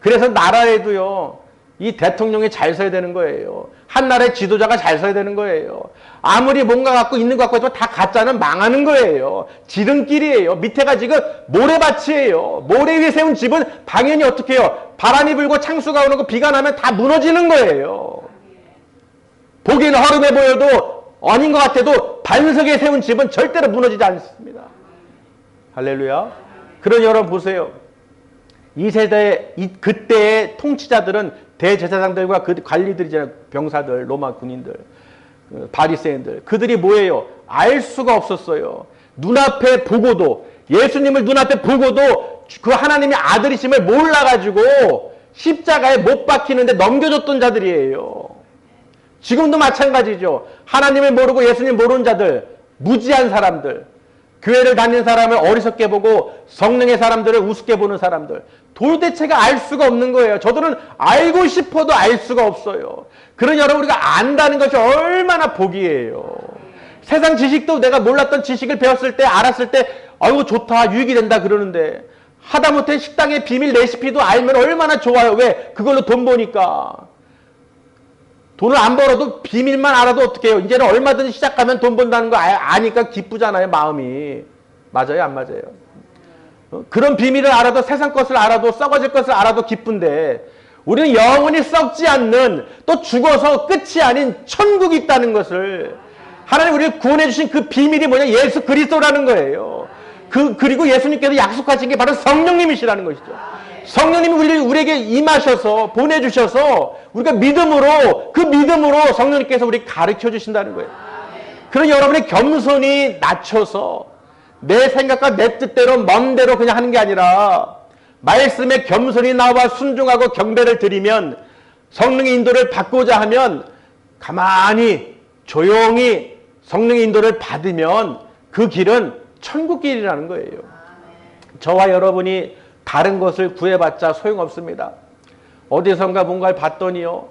그래서 나라에도요. 이 대통령이 잘 서야 되는 거예요. 한 나라의 지도자가 잘 서야 되는 거예요. 아무리 뭔가 갖고 있는 것 갖고 해도 다 가짜는 망하는 거예요. 지름길이에요. 밑에가 지금 모래밭이에요. 모래 위에 세운 집은 당연히 어떻게 해요? 바람이 불고 창수가 오는 거 비가 나면 다 무너지는 거예요. 보기에는 허름해 보여도 아닌 것 같아도 반석에 세운 집은 절대로 무너지지 않습니다. 할렐루야. 그러니 여러분 보세요. 이 세대의 그때의 통치자들은 대제사장들과 그 관리들이잖아요. 병사들, 로마 군인들, 바리새인들. 그들이 뭐예요? 알 수가 없었어요. 눈앞에 보고도 예수님을 눈앞에 보고도 그 하나님의 아들이심을 몰라가지고 십자가에 못 박히는데 넘겨줬던 자들이에요. 지금도 마찬가지죠. 하나님을 모르고 예수님 모르는 자들, 무지한 사람들, 교회를 다니는 사람을 어리석게 보고 성령의 사람들을 우습게 보는 사람들, 도대체가 알 수가 없는 거예요. 저들은 알고 싶어도 알 수가 없어요. 그런 여러분, 우리가 안다는 것이 얼마나 복이에요. 세상 지식도 내가 몰랐던 지식을 배웠을 때, 알았을 때 아이고 좋다, 유익이 된다 그러는데, 하다못해 식당의 비밀 레시피도 알면 얼마나 좋아요. 왜? 그걸로 돈 버니까. 돈을 안 벌어도 비밀만 알아도 어떻게 해요? 이제는 얼마든지 시작하면 돈 번다는 거 아니까 기쁘잖아요, 마음이. 맞아요, 안 맞아요? 그런 비밀을 알아도, 세상 것을 알아도, 썩어질 것을 알아도 기쁜데, 우리는 영원히 썩지 않는, 또 죽어서 끝이 아닌 천국이 있다는 것을, 하나님 우리를 구원해 주신 그 비밀이 뭐냐? 예수 그리스도라는 거예요. 그리고 예수님께서 약속하신 게 바로 성령님이시라는 것이죠. 성령님이 우리에게 임하셔서 보내주셔서 우리가 믿음으로, 그 믿음으로 성령님께서 우리 가르쳐 주신다는 거예요. 그런 여러분의 겸손이 낮춰서 내 생각과 내 뜻대로 맘대로 그냥 하는 게 아니라 말씀에 겸손히 나와 순종하고 경배를 드리면, 성령의 인도를 받고자 하면 가만히 조용히 성령의 인도를 받으면 그 길은 천국 길이라는 거예요. 저와 여러분이 다른 것을 구해봤자 소용없습니다. 어디선가 뭔가를 봤더니요,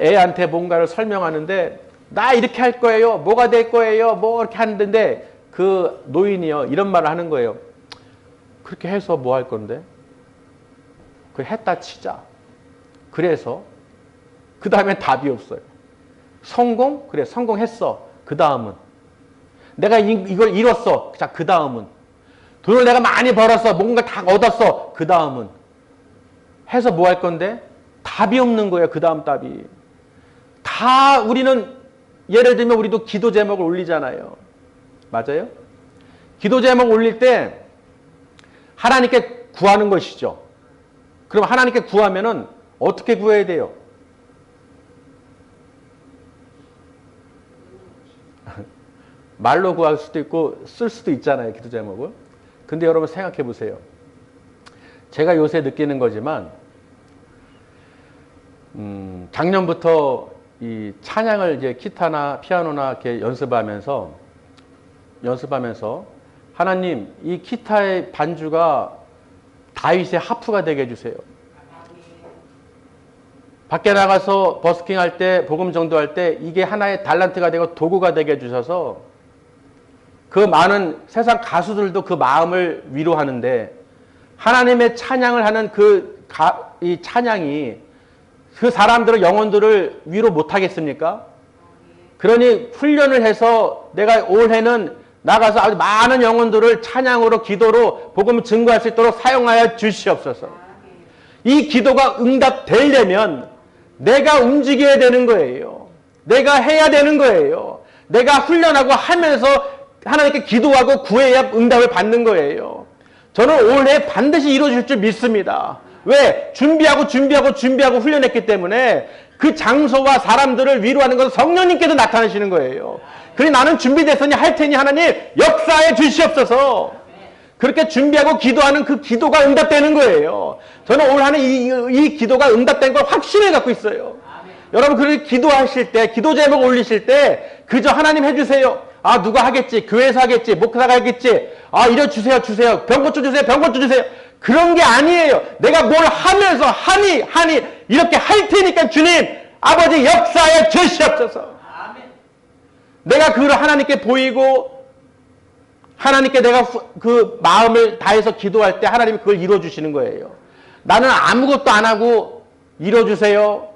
애한테 뭔가를 설명하는데 나 이렇게 할 거예요, 뭐가 될 거예요, 뭐 이렇게 하는데 그 노인이요 이런 말을 하는 거예요. 그렇게 해서 뭐 할 건데? 그 했다 치자. 그래서 그 다음에 답이 없어요. 성공? 그래, 성공했어. 그 다음은 내가 이걸 이뤘어. 자, 그 다음은 돈을 내가 많이 벌었어. 뭔가 다 얻었어. 그 다음은 해서 뭐 할 건데? 답이 없는 거예요. 그 다음 답이. 다 우리는 예를 들면 우리도 기도 제목을 올리잖아요. 맞아요? 기도 제목 올릴 때 하나님께 구하는 것이죠. 그럼 하나님께 구하면은 어떻게 구해야 돼요? 말로 구할 수도 있고 쓸 수도 있잖아요, 기도 제목을. 근데 여러분 생각해 보세요. 제가 요새 느끼는 거지만 작년부터 이 찬양을 이제 기타나 피아노나 이렇게 연습하면서 하나님, 이 기타의 반주가 다윗의 하프가 되게 해주세요. 밖에 나가서 버스킹 할 때, 복음 전도할 때 이게 하나의 달란트가 되고 도구가 되게 해주셔서 그 많은 세상 가수들도 그 마음을 위로하는데, 하나님의 찬양을 하는 이 찬양이 그 사람들의 영혼들을 위로 못하겠습니까? 그러니 훈련을 해서 내가 올해는 나가서 아주 많은 영혼들을 찬양으로, 기도로 복음을 증거할 수 있도록 사용하여 주시옵소서. 이 기도가 응답되려면 내가 움직여야 되는 거예요. 내가 해야 되는 거예요. 내가 훈련하고 하면서 하나님께 기도하고 구해야 응답을 받는 거예요. 저는 올해 반드시 이루어질 줄 믿습니다. 왜? 준비하고 훈련했기 때문에 그 장소와 사람들을 위로하는 것은 성령님께서 나타나시는 거예요. 그래, 나는 준비됐으니 할 테니 하나님 역사해 주시옵소서. 그렇게 준비하고 기도하는 그 기도가 응답되는 거예요. 저는 올 한 해 이 기도가 응답된 걸 확신을 갖고 있어요. 여러분, 그렇게 기도하실 때, 기도 제목 올리실 때 그저 하나님 해주세요. 아, 누가 하겠지, 교회에서 하겠지, 목사가 하겠지, 아, 이래 주세요. 병 고쳐주세요. 그런 게 아니에요. 내가 뭘 하면서 하니 이렇게 할 테니까 주님 아버지 역사에 주시옵소서. 내가 그걸 하나님께 보이고 하나님께 내가 그 마음을 다해서 기도할 때 하나님이 그걸 이루어주시는 거예요. 나는 아무것도 안 하고 이루어주세요,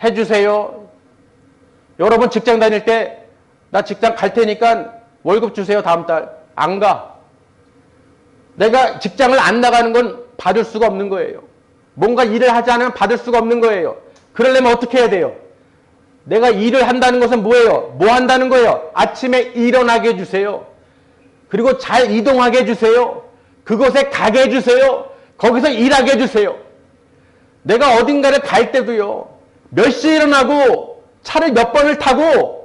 해주세요. 여러분 직장 다닐 때 나 직장 갈 테니까 월급 주세요. 다음 달. 안 가. 내가 직장을 안 나가는 건 받을 수가 없는 거예요. 뭔가 일을 하지 않으면 받을 수가 없는 거예요. 그러려면 어떻게 해야 돼요? 내가 일을 한다는 것은 뭐예요? 뭐 한다는 거예요? 아침에 일어나게 해주세요. 그리고 잘 이동하게 해주세요. 그곳에 가게 해주세요. 거기서 일하게 해주세요. 내가 어딘가를 갈 때도요, 몇 시에 일어나고 차를 몇 번을 타고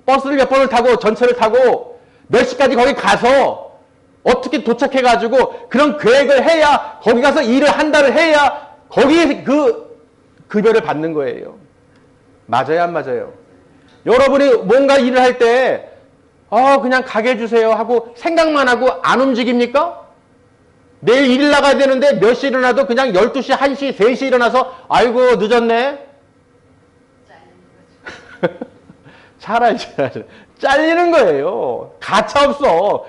버스를 몇 번을 타고 전철을 타고 몇 시까지 거기 가서 어떻게 도착해가지고 그런 계획을 해야, 거기 가서 일을 한다를 해야 거기에 그 급여를 받는 거예요. 맞아요, 안 맞아요? 여러분이 뭔가 일을 할 때, 그냥 가게 해주세요 하고 생각만 하고 안 움직입니까? 내일 일 나가야 되는데 몇 시 일어나도 그냥 12시, 1시, 3시 일어나서 아이고 늦었네. 잘하지. 잘리는 거예요. 가차 없어.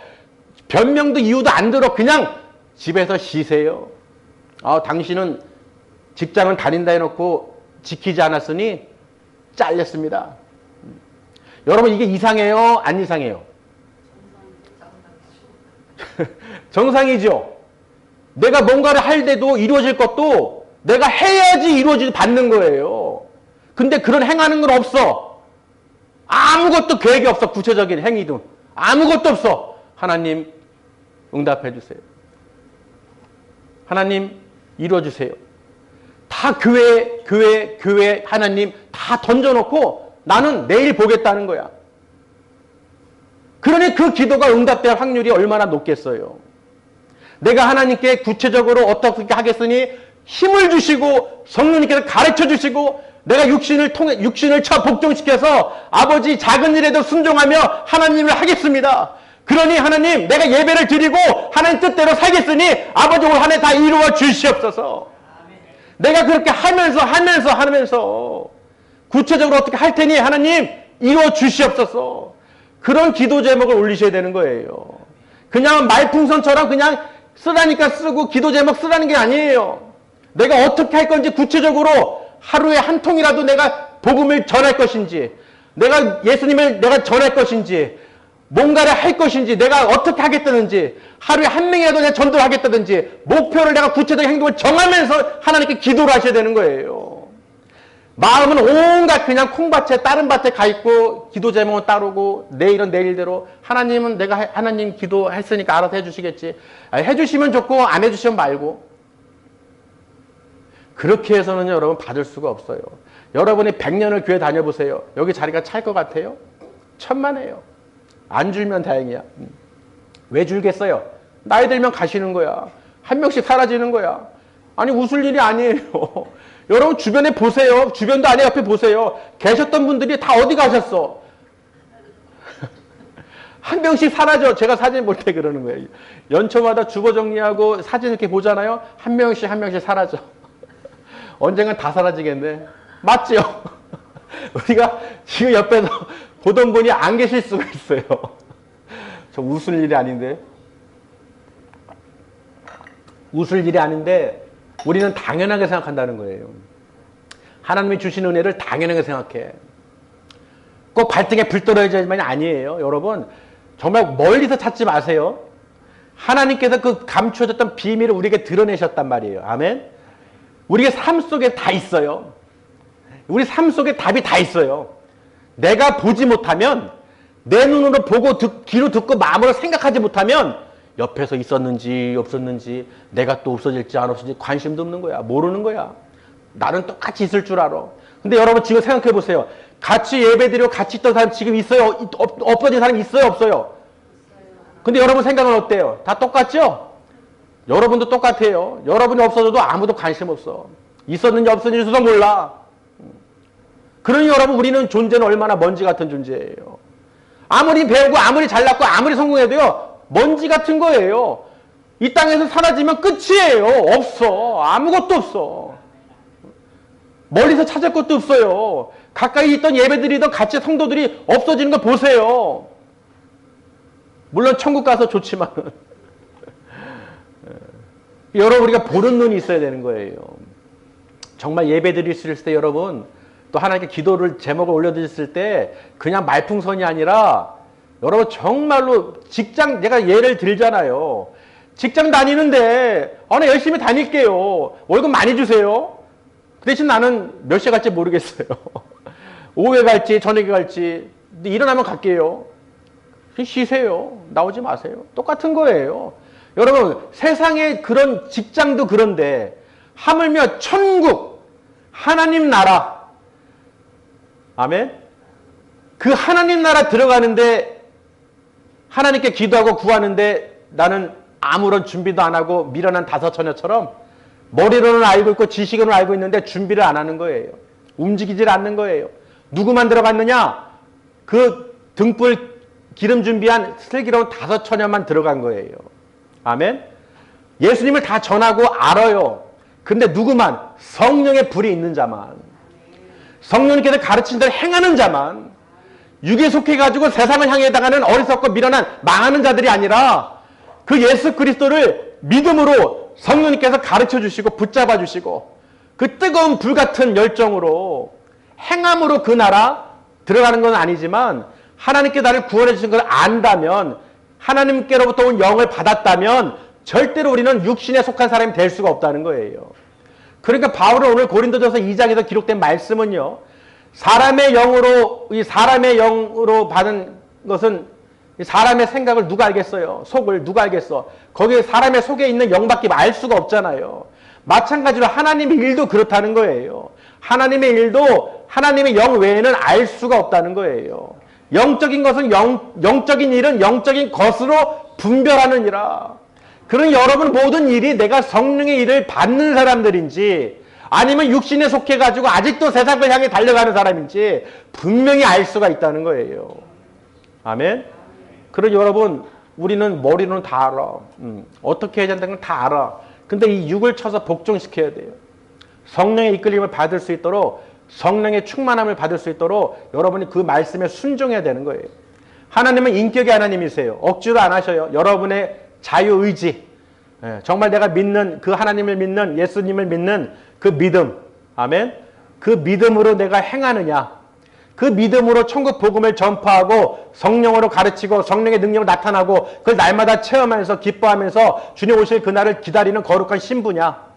변명도 이유도 안 들어. 그냥 집에서 쉬세요. 당신은 직장은 다닌다 해놓고 지키지 않았으니 잘렸습니다. 여러분 이게 이상해요? 안 이상해요? 정상이죠. 내가 뭔가를 할 때도 이루어질 것도 내가 해야지 이루어지지 받는 거예요. 근데 그런 행하는 건 없어. 아무것도 계획이 없어. 구체적인 행위도 아무것도 없어. 하나님 응답해 주세요. 하나님 이루어 주세요. 다 교회 하나님 다 던져놓고 나는 내일 보겠다는 거야. 그러니 그 기도가 응답될 확률이 얼마나 높겠어요. 내가 하나님께 구체적으로 어떻게 하겠으니 힘을 주시고 성령님께서 가르쳐 주시고 내가 육신을 쳐 복종시켜서 아버지 작은 일에도 순종하며 하나님을 하겠습니다. 그러니 하나님 내가 예배를 드리고 하나님 뜻대로 살겠으니 아버지 올 한 해 다 이루어 주시옵소서. 내가 그렇게 하면서 구체적으로 어떻게 할 테니 하나님 이루어 주시옵소서. 그런 기도 제목을 올리셔야 되는 거예요. 그냥 말풍선처럼 그냥 쓰라니까 쓰고 기도 제목 쓰라는 게 아니에요. 내가 어떻게 할 건지 구체적으로 하루에 한 통이라도 내가 복음을 전할 것인지 내가 예수님을 내가 전할 것인지 뭔가를 할 것인지 내가 어떻게 하겠다든지 하루에 한 명이라도 내가 전도를 하겠다든지 목표를 내가 구체적인 행동을 정하면서 하나님께 기도를 하셔야 되는 거예요. 마음은 온갖 그냥 콩밭에 다른 밭에 가 있고 기도 제목은 따르고 내일은 내일대로 하나님은 내가 하나님 기도했으니까 알아서 해주시겠지. 해주시면 좋고 안 해주시면 말고. 그렇게 해서는 여러분 받을 수가 없어요. 여러분이 100년을 교회 다녀보세요. 여기 자리가 찰 것 같아요? 천만에요. 안 줄면 다행이야. 왜 줄겠어요? 나이 들면 가시는 거야. 한 명씩 사라지는 거야. 아니 웃을 일이 아니에요. 여러분 주변에 보세요. 주변도 아니에요. 옆에 보세요. 계셨던 분들이 다 어디 가셨어? 한 명씩 사라져. 제가 사진 볼 때 그러는 거예요. 연초마다 주거 정리하고 사진 이렇게 보잖아요. 한 명씩 사라져. 언젠간 다 사라지겠네. 맞죠? 우리가 지금 옆에서 보던 분이 안 계실 수가 있어요. 저 웃을 일이 아닌데. 웃을 일이 아닌데 우리는 당연하게 생각한다는 거예요. 하나님이 주신 은혜를 당연하게 생각해. 꼭 발등에 불 떨어져야지만이 아니에요. 여러분 정말 멀리서 찾지 마세요. 하나님께서 그 감추어졌던 비밀을 우리에게 드러내셨단 말이에요. 아멘. 우리의 삶 속에 다 있어요. 우리 삶 속에 답이 다 있어요. 내가 보지 못하면 내 눈으로 보고 귀로 듣고 마음으로 생각하지 못하면 옆에서 있었는지 없었는지 내가 또 없어질지 안 없어질지 관심도 없는 거야. 모르는 거야. 나는 똑같이 있을 줄 알아. 근데 여러분 지금 생각해 보세요. 같이 예배드리고 같이 있던 사람 지금 있어요? 없어진 사람 있어요? 없어요? 근데 여러분 생각은 어때요? 다 똑같죠? 여러분도 똑같아요. 여러분이 없어져도 아무도 관심 없어. 있었는지 없었는지도 몰라. 그러니 여러분 우리는 존재는 얼마나 먼지 같은 존재예요. 아무리 배우고 아무리 잘났고 아무리 성공해도요. 먼지 같은 거예요. 이 땅에서 사라지면 끝이에요. 없어. 아무것도 없어. 멀리서 찾을 것도 없어요. 가까이 있던 예배드리던 같이 성도들이 없어지는 거 보세요. 물론 천국 가서 좋지만 여러분 우리가 보는 눈이 있어야 되는 거예요. 정말 예배 드리실 때 여러분 또 하나님께 기도를 제목을 올려드렸을 때 그냥 말풍선이 아니라 여러분 정말로 직장 내가 예를 들잖아요. 직장 다니는데 나 열심히 다닐게요. 월급 많이 주세요. 그 대신 나는 몇 시에 갈지 모르겠어요. 오후에 갈지 저녁에 갈지 일어나면 갈게요. 쉬세요. 나오지 마세요. 똑같은 거예요. 여러분 세상에 그런 직장도 그런데 하물며 천국 하나님 나라 아멘. 그 하나님 나라 들어가는데 하나님께 기도하고 구하는데 나는 아무런 준비도 안 하고 미련한 다섯 처녀처럼 머리로는 알고 있고 지식으로는 알고 있는데 준비를 안 하는 거예요. 움직이질 않는 거예요. 누구만 들어갔느냐? 그 등불 기름 준비한 슬기로운 5처녀만 들어간 거예요. 아멘? 예수님을 다 전하고 알아요. 근데 누구만? 성령의 불이 있는 자만, 성령님께서 가르친 대로 행하는 자만, 육에 속해가지고 세상을 향해 나가는 어리석고 미련한 망하는 자들이 아니라 그 예수 그리스도를 믿음으로 성령님께서 가르쳐 주시고 붙잡아 주시고 그 뜨거운 불 같은 열정으로 행함으로 그 나라 들어가는 건 아니지만 하나님께 나를 구원해 주신 걸 안다면, 하나님께로부터 온 영을 받았다면 절대로 우리는 육신에 속한 사람이 될 수가 없다는 거예요. 그러니까 바울은 오늘 고린도전서 2장에서 기록된 말씀은요, 사람의 영으로 받은 것은 사람의 생각을 누가 알겠어요? 속을 누가 알겠어? 거기에 사람의 속에 있는 영밖에 알 수가 없잖아요. 마찬가지로 하나님의 일도 그렇다는 거예요. 하나님의 일도 하나님의 영 외에는 알 수가 없다는 거예요. 영적인 것은 영적인 일은 영적인 것으로 분별하느니라. 그런 여러분 모든 일이 내가 성령의 일을 받는 사람들인지 아니면 육신에 속해가지고 아직도 세상을 향해 달려가는 사람인지 분명히 알 수가 있다는 거예요. 아멘? 그런 여러분, 우리는 머리로는 다 알아. 어떻게 해야 된다는 건 다 알아. 근데 이 육을 쳐서 복종시켜야 돼요. 성령의 이끌림을 받을 수 있도록, 성령의 충만함을 받을 수 있도록 여러분이 그 말씀에 순종해야 되는 거예요. 하나님은 인격의 하나님이세요. 억지로 안 하셔요. 여러분의 자유의지, 정말 내가 믿는 그 하나님을 믿는, 예수님을 믿는 그 믿음, 아멘, 그 믿음으로 내가 행하느냐, 그 믿음으로 천국 복음을 전파하고 성령으로 가르치고 성령의 능력을 나타나고 그걸 날마다 체험하면서 기뻐하면서 주님 오실 그날을 기다리는 거룩한 신부냐,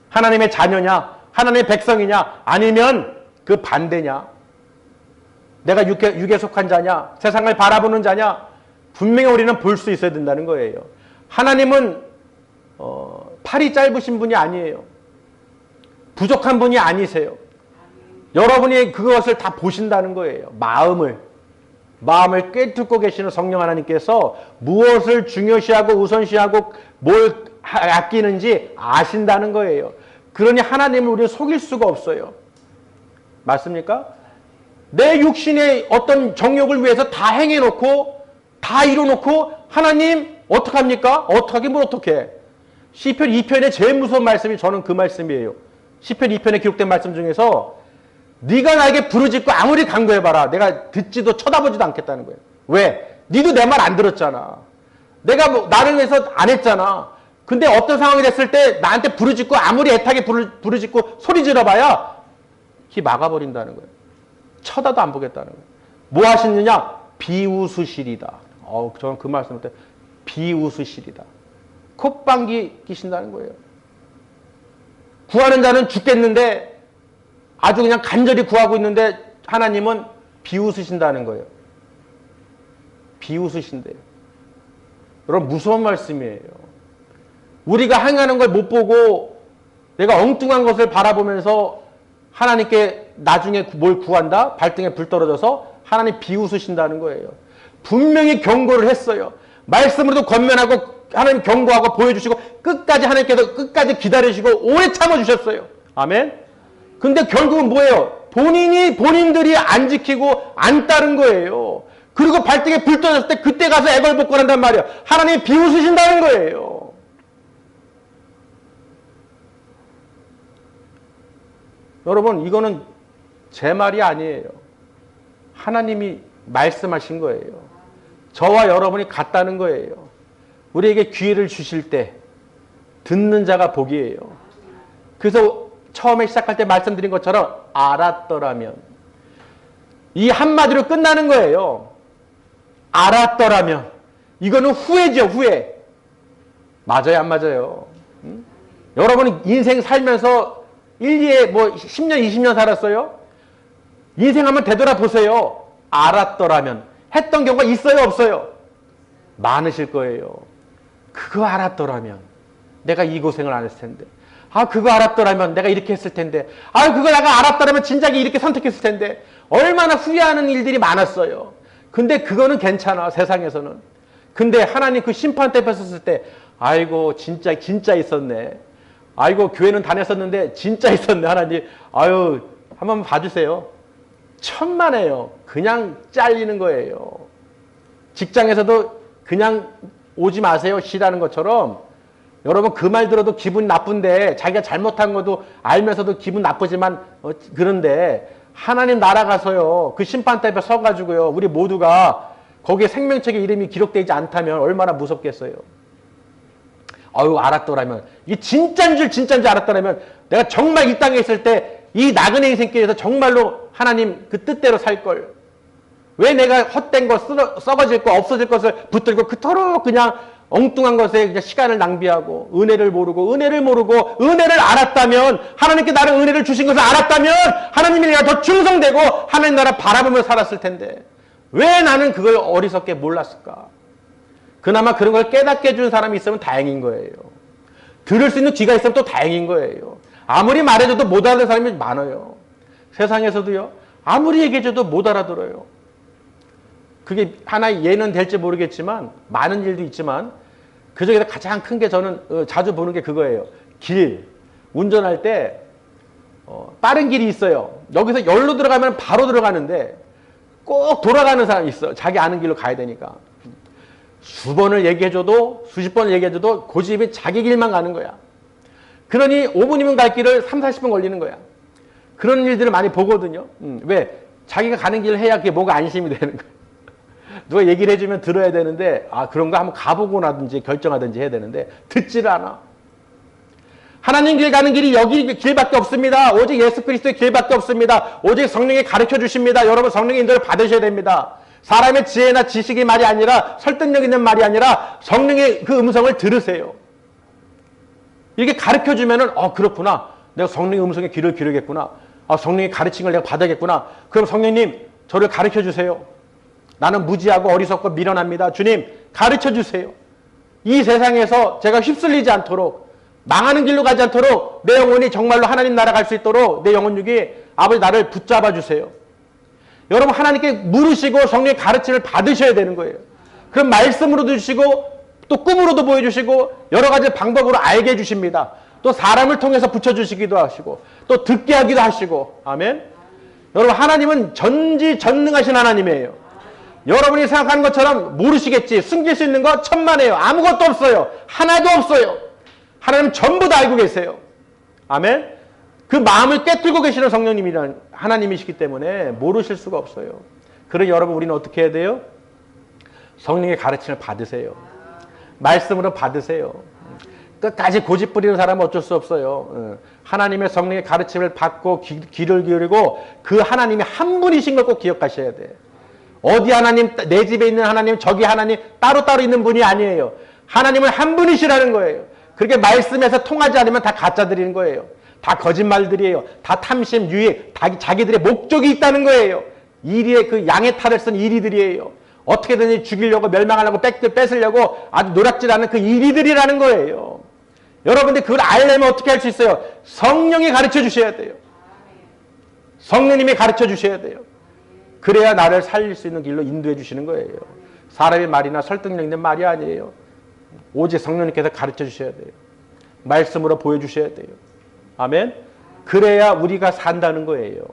하나님의 자녀냐, 하나님의 백성이냐, 아니면 그 반대냐, 내가 육에 속한 자냐, 세상을 바라보는 자냐. 분명히 우리는 볼 수 있어야 된다는 거예요. 하나님은 팔이 짧으신 분이 아니에요. 부족한 분이 아니세요. 여러분이 그것을 다 보신다는 거예요. 마음을 꿰뚫고 계시는 성령 하나님께서 무엇을 중요시하고 우선시하고 뭘 아끼는지 아신다는 거예요. 그러니 하나님을 우리는 속일 수가 없어요. 맞습니까? 내 육신의 어떤 정욕을 위해서 다 행해놓고 다 이뤄놓고 하나님 어떡합니까? 어떡하긴 뭘 어떡해. 시편 2편의 제일 무서운 말씀이 저는 그 말씀이에요. 시편 2편에 기록된 말씀 중에서 네가 나에게 부르짖고 아무리 간구해봐라 내가 듣지도 쳐다보지도 않겠다는 거예요. 왜? 니도 내 말 안 들었잖아. 내가 나를 위해서 안 했잖아. 근데 어떤 상황이 됐을 때 나한테 부르짖고 아무리 애타게 부르짖고 소리 질러봐야 키 막아버린다는 거예요. 쳐다도 안 보겠다는 거예요. 뭐 하시느냐? 비웃으시리다. 저는 그 말씀을 때 비웃으시리다. 콧방귀 끼신다는 거예요. 구하는 자는 죽겠는데 아주 그냥 간절히 구하고 있는데 하나님은 비웃으신다는 거예요. 비웃으신대요. 여러분 무서운 말씀이에요. 우리가 행하는 걸 못 보고 내가 엉뚱한 것을 바라보면서 하나님께 나중에 뭘 구한다? 발등에 불 떨어져서 하나님 비웃으신다는 거예요. 분명히 경고를 했어요. 말씀으로도 권면하고 하나님 경고하고 보여주시고 끝까지 하나님께서 끝까지 기다리시고 오래 참아주셨어요. 아멘. 근데 결국은 뭐예요? 본인들이 안 지키고 안 따른 거예요. 그리고 발등에 불 떨어졌을 때 그때 가서 애걸복걸한단 말이에요. 하나님이 비웃으신다는 거예요. 여러분 이거는 제 말이 아니에요. 하나님이 말씀하신 거예요. 저와 여러분이 같다는 거예요. 우리에게 기회를 주실 때 듣는 자가 복이에요. 그래서 처음에 시작할 때 말씀드린 것처럼 알았더라면 이 한마디로 끝나는 거예요. 알았더라면 이거는 후회죠. 후회. 맞아요 안 맞아요? 여러분은 인생 살면서 1, 2에 10년 20년 살았어요? 인생 한번 되돌아보세요. 알았더라면 했던 경우가 있어요 없어요? 많으실 거예요. 그거 알았더라면 내가 이 고생을 안 했을 텐데, 그거 알았더라면 내가 이렇게 했을 텐데, 그거 내가 알았더라면 진작에 이렇게 선택했을 텐데, 얼마나 후회하는 일들이 많았어요. 근데 그거는 괜찮아 세상에서는. 근데 하나님 그 심판 때 뵀었을 때 아이고 진짜 있었네. 아이고 교회는 다녔었는데 진짜 있었네 하나님. 아유 한번 봐주세요. 천만에요. 그냥 잘리는 거예요. 직장에서도 그냥 오지 마세요 쉬라는 것처럼 여러분 그 말 들어도 기분 나쁜데 자기가 잘못한 것도 알면서도 기분 나쁘지만 그런데 하나님 나라 가서요 그 심판대 앞에 서가지고요 우리 모두가 거기에 생명책의 이름이 기록되지 않다면 얼마나 무섭겠어요. 아유 알았더라면 이게 진짜인 줄 알았더라면 내가 정말 이 땅에 있을 때 이 나그네 인생길에서 정말로 하나님 그 뜻대로 살걸. 왜 내가 헛된 거 썩어질 거 없어질 것을 붙들고 그토록 그냥 엉뚱한 것에 그냥 시간을 낭비하고 은혜를 모르고 은혜를 알았다면 하나님께 나를 은혜를 주신 것을 알았다면 하나님이 내가 더 충성되고 하나님 나라 바라보며 살았을 텐데 왜 나는 그걸 어리석게 몰랐을까? 그나마 그런 걸 깨닫게 해주는 사람이 있으면 다행인 거예요. 들을 수 있는 귀가 있으면 또 다행인 거예요. 아무리 말해줘도 못 알아듣는 사람이 많아요. 세상에서도요. 아무리 얘기해줘도 못 알아들어요. 그게 하나의 예는 될지 모르겠지만 많은 일도 있지만 그중에서 가장 큰 게 저는 자주 보는 게 그거예요. 길 운전할 때 빠른 길이 있어요. 여기서 열로 들어가면 바로 들어가는데 꼭 돌아가는 사람이 있어. 자기 아는 길로 가야 되니까. 수번을 얘기해줘도 수십 번을 얘기해줘도 고집이 자기 길만 가는 거야. 그러니 5분이면 갈 길을 3, 40분 걸리는 거야. 그런 일들을 많이 보거든요. 왜? 자기가 가는 길을 해야 그게 뭔가 안심이 되는 거야. 누가 얘기를 해주면 들어야 되는데 그런 거 한번 가보고 나든지 결정하든지 해야 되는데 듣지를 않아. 하나님 길 가는 길이 여기 길밖에 없습니다. 오직 예수 그리스도의 길밖에 없습니다. 오직 성령이 가르쳐 주십니다. 여러분 성령의 인도를 받으셔야 됩니다. 사람의 지혜나 지식이 말이 아니라 설득력 있는 말이 아니라 성령의 그 음성을 들으세요. 이렇게 가르쳐 주면은 그렇구나. 내가 성령의 음성에 귀를 기울이겠구나. 성령이 가르친 걸 내가 받아야겠구나. 그럼 성령님 저를 가르쳐 주세요. 나는 무지하고 어리석고 미련합니다. 주님 가르쳐 주세요. 이 세상에서 제가 휩쓸리지 않도록 망하는 길로 가지 않도록 내 영혼이 정말로 하나님 나라 갈 수 있도록 내 영혼 육이 아버지 나를 붙잡아 주세요. 여러분 하나님께 물으시고 성령의 가르침을 받으셔야 되는 거예요. 그럼 말씀으로도 주시고 또 꿈으로도 보여주시고 여러 가지 방법으로 알게 해주십니다. 또 사람을 통해서 붙여주시기도 하시고 또 듣게 하기도 하시고 아멘. 여러분 하나님은 전지전능하신 하나님이에요. 여러분이 생각하는 것처럼 모르시겠지. 숨길 수 있는 거 천만에요. 아무것도 없어요. 하나도 없어요. 하나님은 전부 다 알고 계세요. 아멘. 그 마음을 꿰뚫고 계시는 성령님이란 하나님이시기 때문에 모르실 수가 없어요. 그러니 여러분 우리는 어떻게 해야 돼요? 성령의 가르침을 받으세요. 말씀으로 받으세요. 끝까지 고집 부리는 사람은 어쩔 수 없어요. 하나님의 성령의 가르침을 받고 귀를 기울이고 그 하나님이 한 분이신 걸 꼭 기억하셔야 돼. 어디 하나님, 내 집에 있는 하나님, 저기 하나님 따로따로 있는 분이 아니에요. 하나님은 한 분이시라는 거예요. 그렇게 말씀에서 통하지 않으면 다 가짜들인 거예요. 다 거짓말들이에요. 다 탐심, 유익, 자기들의 목적이 있다는 거예요. 이리의 그 양의 탈을 쓴 이리들이에요. 어떻게든지 죽이려고 멸망하려고 뺏으려고 아주 노략질하는 그 이리들이라는 거예요. 여러분들 그걸 알려면 어떻게 할 수 있어요? 성령이 가르쳐 주셔야 돼요. 성령님이 가르쳐 주셔야 돼요. 그래야 나를 살릴 수 있는 길로 인도해 주시는 거예요. 사람의 말이나 설득력 있는 말이 아니에요. 오직 성령님께서 가르쳐 주셔야 돼요. 말씀으로 보여주셔야 돼요. 아멘. 그래야 우리가 산다는 거예요.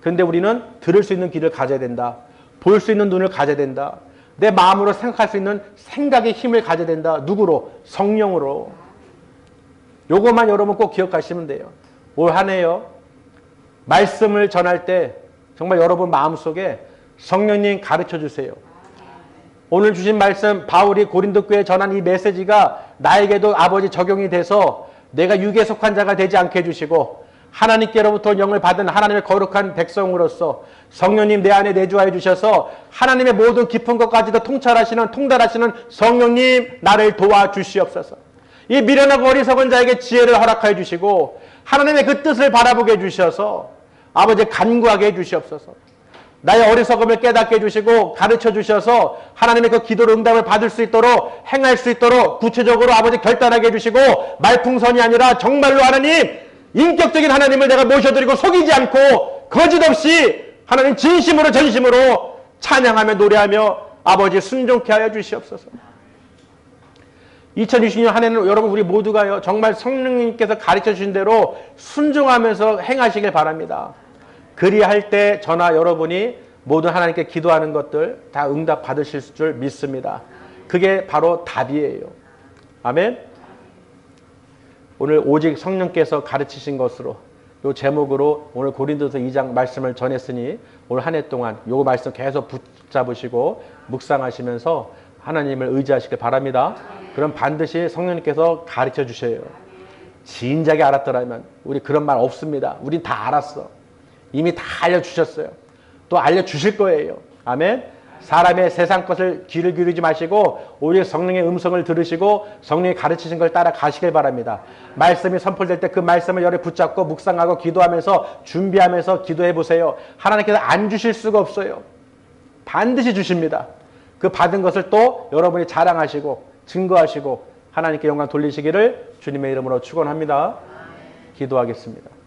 그런데 우리는 들을 수 있는 귀를 가져야 된다. 볼 수 있는 눈을 가져야 된다. 내 마음으로 생각할 수 있는 생각의 힘을 가져야 된다. 누구로? 성령으로. 요것만 여러분 꼭 기억하시면 돼요. 올 한 해요. 말씀을 전할 때 정말 여러분 마음속에 성령님 가르쳐 주세요. 오늘 주신 말씀 바울이 고린도 교회에 전한 이 메시지가 나에게도 아버지 적용이 돼서 내가 육에 속한 자가 되지 않게 해주시고 하나님께로부터 영을 받은 하나님의 거룩한 백성으로서 성령님 내 안에 내주하여 주셔서 하나님의 모든 깊은 것까지도 통달하시는 성령님 나를 도와주시옵소서. 이 미련하고 어리석은 자에게 지혜를 허락하여 주시고 하나님의 그 뜻을 바라보게 해주셔서 아버지 간구하게 해주시옵소서. 나의 어리석음을 깨닫게 해주시고 가르쳐 주셔서 하나님의 그 기도로 응답을 받을 수 있도록 행할 수 있도록 구체적으로 아버지 결단하게 해주시고 말풍선이 아니라 정말로 하나님 인격적인 하나님을 내가 모셔드리고 속이지 않고 거짓 없이 하나님 진심으로 전심으로 찬양하며 노래하며 아버지 순종케 하여 주시옵소서. 2020년 한 해는 여러분 우리 모두가요 정말 성령님께서 가르쳐 주신 대로 순종하면서 행하시길 바랍니다. 그리할 때 저나 여러분이 모든 하나님께 기도하는 것들 다 응답 받으실 줄 믿습니다. 그게 바로 답이에요. 아멘. 오늘 오직 성령께서 가르치신 것으로 이 제목으로 오늘 고린도서 2장 말씀을 전했으니 오늘 한 해 동안 이 말씀 계속 붙잡으시고 묵상하시면서 하나님을 의지하시길 바랍니다. 그럼 반드시 성령님께서 가르쳐 주셔요. 진작에 알았더라면 우리 그런 말 없습니다. 우린 다 알았어. 이미 다 알려주셨어요. 또 알려주실 거예요. 아멘. 사람의 세상 것을 귀를 기울이지 마시고 오직 성령의 음성을 들으시고 성령이 가르치신 걸 따라 가시길 바랍니다. 말씀이 선포될 때 그 말씀을 열에 붙잡고 묵상하고 기도하면서 준비하면서 기도해 보세요. 하나님께서 안 주실 수가 없어요. 반드시 주십니다. 그 받은 것을 또 여러분이 자랑하시고 증거하시고 하나님께 영광 돌리시기를 주님의 이름으로 축원합니다. 기도하겠습니다.